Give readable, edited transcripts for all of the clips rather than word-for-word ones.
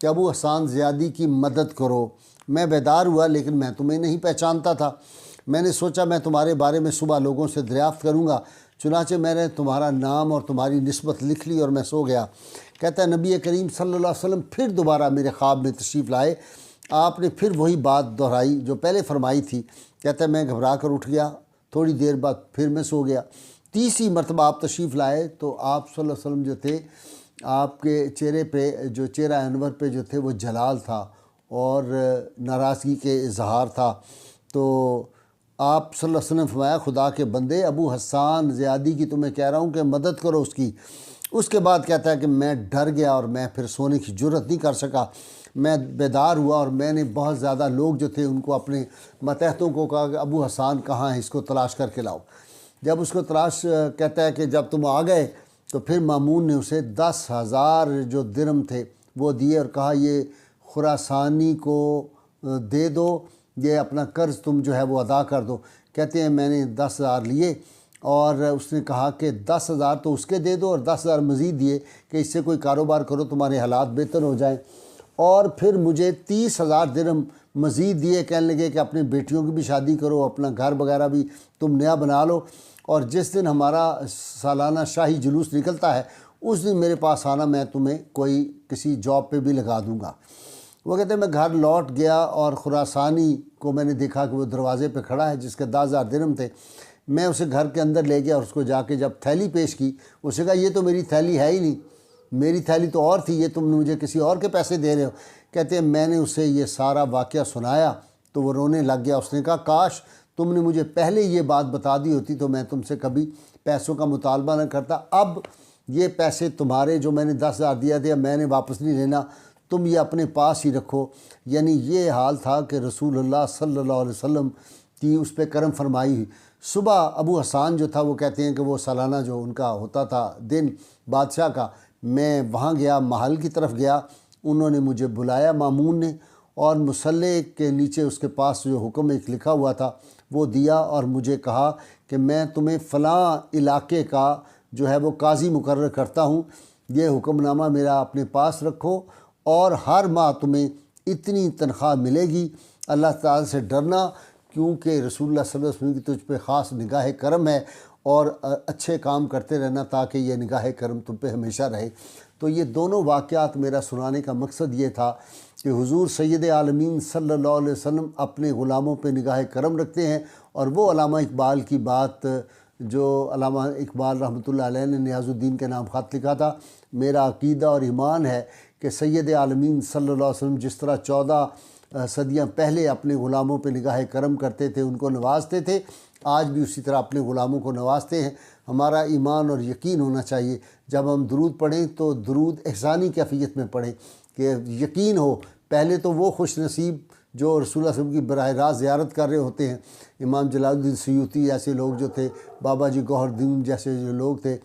کہ ابو حسان زیادی کی مدد کرو۔ میں بیدار ہوا لیکن میں تمہیں نہیں پہچانتا تھا۔ میں نے سوچا میں تمہارے بارے میں صبح لوگوں سے دریافت کروں گا، چنانچہ میں نے تمہارا نام اور تمہاری نسبت لکھ لی اور میں سو گیا۔ کہتا ہے نبی کریم صلی اللہ علیہ وسلم پھر دوبارہ میرے خواب میں تشریف لائے۔ آپ نے پھر وہی بات دہرائی جو پہلے فرمائی تھی۔ کہتا ہے میں گھبرا کر اٹھ گیا، تھوڑی دیر بعد پھر میں سو گیا۔ تیسری مرتبہ آپ تشریف لائے تو آپ صلی اللہ علیہ وسلم جو تھے، آپ کے چہرے پہ جو چہرہ انور پہ جو تھے وہ جلال تھا اور ناراضگی کے اظہار تھا۔ تو آپ صلی اللہ علیہ وسلم نے فرمایا خدا کے بندے، ابو حسان زیادی کی تمہیں کہہ رہا ہوں کہ مدد کرو اس کی۔ اس کے بعد کہتا ہے کہ میں ڈر گیا اور میں پھر سونے کی جرت نہیں کر سکا۔ میں بیدار ہوا اور میں نے بہت زیادہ لوگ جو تھے ان کو اپنے ماتحتوں کو کہا کہ ابو حسان کہاں ہے، اس کو تلاش کر کے لاؤ۔ جب اس کو تلاش کہتا ہے کہ جب تم آ گئے تو پھر مامون نے اسے 10,000 جو درم تھے وہ دیے اور کہا یہ خراسانی کو دے دو، یہ اپنا قرض تم جو ہے وہ ادا کر دو۔ کہتے ہیں میں نے 10,000 لیے اور اس نے کہا کہ 10,000 تو اس کے دے دو اور 10,000 مزید دیے کہ اس سے کوئی کاروبار کرو، تمہارے حالات بہتر ہو جائیں۔ اور پھر مجھے 30,000 درم مزید دیے، کہنے لگے کہ اپنے بیٹیوں کی بھی شادی کرو، اپنا گھر وغیرہ بھی تم نیا بنا لو، اور جس دن ہمارا سالانہ شاہی جلوس نکلتا ہے اس دن میرے پاس آنا، میں تمہیں کوئی کسی جاب پہ بھی لگا دوں گا۔ وہ کہتے ہیں میں گھر لوٹ گیا اور خراسانی کو میں نے دیکھا کہ وہ دروازے پہ کھڑا ہے جس کے 10,000 درم تھے۔ میں اسے گھر کے اندر لے گیا اور اس کو جا کے جب تھیلی پیش کی، اسے کہا یہ تو میری تھیلی ہے ہی نہیں، میری تھیلی تو اور تھی، یہ تم نے مجھے کسی اور کے پیسے دے رہے ہو۔ کہتے ہیں میں نے اسے یہ سارا واقعہ سنایا تو وہ رونے لگ گیا۔ اس نے کہا کاش تم نے مجھے پہلے یہ بات بتا دی ہوتی تو میں تم سے کبھی پیسوں کا مطالبہ نہ کرتا۔ اب یہ پیسے تمہارے جو میں نے 10,000 دیا تھا میں نے واپس نہیں لینا، تم یہ اپنے پاس ہی رکھو۔ یعنی یہ حال تھا کہ رسول اللہ صلی اللہ علیہ وسلم کی اس پہ کرم فرمائی ہوئی۔ صبح ابو حسان جو تھا وہ کہتے ہیں کہ وہ سالانہ جو ان کا ہوتا تھا دن بادشاہ کا، میں وہاں گیا، محل کی طرف گیا، انہوں نے مجھے بلایا مامون نے، اور مصلح کے نیچے اس کے پاس جو حکم ایک لکھا ہوا تھا وہ دیا اور مجھے کہا کہ میں تمہیں فلاں علاقے کا جو ہے وہ قاضی مقرر کرتا ہوں، یہ حکم نامہ میرا اپنے پاس رکھو اور ہر ماہ تمہیں اتنی تنخواہ ملے گی۔ اللہ تعالیٰ سے ڈرنا، کیونکہ رسول اللہ صلی اللہ علیہ وسلم کی تجھ پہ خاص نگاہ کرم ہے، اور اچھے کام کرتے رہنا تاکہ یہ نگاہ کرم تم پہ ہمیشہ رہے۔ تو یہ دونوں واقعات میرا سنانے کا مقصد یہ تھا کہ حضور سید عالمین صلی اللہ علیہ وسلم اپنے غلاموں پہ نگاہ کرم رکھتے ہیں، اور وہ علامہ اقبال کی بات جو علامہ اقبال رحمۃ اللہ علیہ نے نیاز الدین کے نام خط لکھا تھا، میرا عقیدہ اور ایمان ہے کہ سید عالمین صلی اللہ علیہ وسلم جس طرح 14 صدیاں پہلے اپنے غلاموں پہ نگاہ کرم کرتے تھے، ان کو نوازتے تھے، آج بھی اسی طرح اپنے غلاموں کو نوازتے ہیں۔ ہمارا ایمان اور یقین ہونا چاہیے، جب ہم درود پڑھیں تو درود احسانی کیفیت میں پڑھیں کہ یقین ہو۔ پہلے تو وہ خوش نصیب جو رسول اللہ صلی اللہ علیہ وسلم کی براہ راست زیارت کر رہے ہوتے ہیں، امام جلال الدین سیوطی ایسے لوگ جو تھے، بابا جی گوہر الدین جیسے جو لوگ تھے،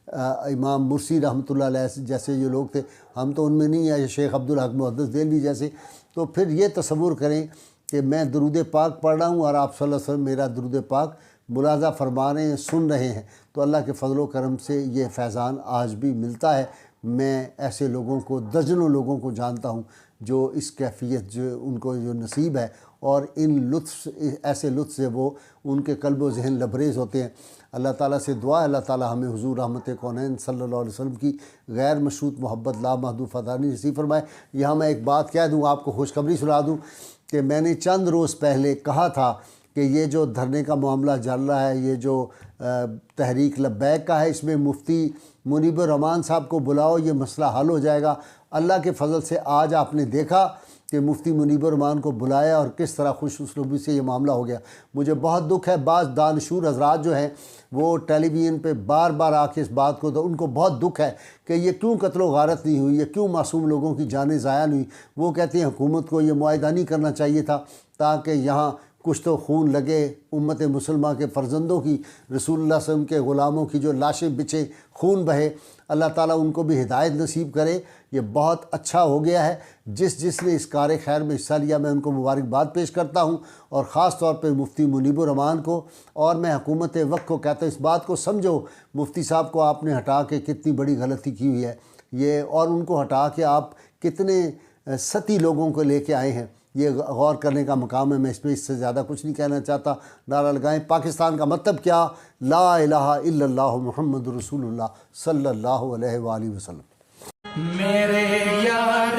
امام مرسی رحمۃ اللہ علیہ جیسے جو لوگ تھے، ہم تو ان میں نہیں ہیں، شیخ عبدالحق محدث دہلوی جیسے۔ تو پھر یہ تصور کریں کہ میں درود پاک پڑھ رہا ہوں اور آپ صلی اللہ علیہ وسلم میرا درود پاک ملاحظہ فرما رہے ہیں، سن رہے ہیں، تو اللہ کے فضل و کرم سے یہ فیضان آج بھی ملتا ہے۔ میں ایسے لوگوں کو، درجنوں لوگوں کو جانتا ہوں جو اس کیفیت جو ان کو جو نصیب ہے، اور ان لطف ایسے لطف سے وہ ان کے قلب و ذہن لبریز ہوتے ہیں۔ اللہ تعالیٰ سے دعا ہے اللہ تعالیٰ ہمیں حضور رحمت کونین صلی اللہ علیہ وسلم کی غیر مشروط محبت لامحدود فدانی نصیب فرمائے۔ یہاں میں ایک بات کہہ دوں، آپ کو خوشخبری سنا دوں کہ میں نے چند روز پہلے کہا تھا کہ یہ جو دھرنے کا معاملہ چل رہا ہے، یہ جو تحریک لبیک کا ہے، اس میں مفتی منیب الرحمان صاحب کو بلاؤ، یہ مسئلہ حل ہو جائے گا۔ اللہ کے فضل سے آج آپ نے دیکھا کہ مفتی منیب الرحمان کو بلایا اور کس طرح خوش اسلوبی سے یہ معاملہ ہو گیا۔ مجھے بہت دکھ ہے، بعض دانشور حضرات جو ہیں وہ ٹیلی ویژن پہ بار بار آ کے اس بات کو، تو ان کو بہت دکھ ہے کہ یہ کیوں قتل و غارت نہیں ہوئی، یہ کیوں معصوم لوگوں کی جانیں ضائع نہیں ہوئی۔ وہ کہتے ہیں حکومت کو یہ معاہدہ نہیں کرنا چاہیے تھا تاکہ یہاں کچھ تو خون لگے، امت مسلمہ کے فرزندوں کی، رسول اللہ صلی اللہ علیہ وسلم کے غلاموں کی جو لاشیں بچے، خون بہے۔ اللہ تعالیٰ ان کو بھی ہدایت نصیب کرے۔ یہ بہت اچھا ہو گیا ہے۔ جس نے اس کار خیر میں حصہ لیا میں ان کو مبارکباد پیش کرتا ہوں، اور خاص طور پہ مفتی منیب الرحمان کو، اور میں حکومت وقت کو کہتا ہوں اس بات کو سمجھو، مفتی صاحب کو آپ نے ہٹا کے کتنی بڑی غلطی کی ہوئی ہے یہ، اور ان کو ہٹا کے آپ کتنے ستی لوگوں کو لے کے آئے ہیں، یہ غور کرنے کا مقام ہے۔ میں اس میں اس سے زیادہ کچھ نہیں کہنا چاہتا۔ نعرہ لگائیں پاکستان کا مطلب کیا؟ لا الہ الا اللہ محمد رسول اللہ صلی اللہ علیہ وآلہ وسلم۔ میرے یار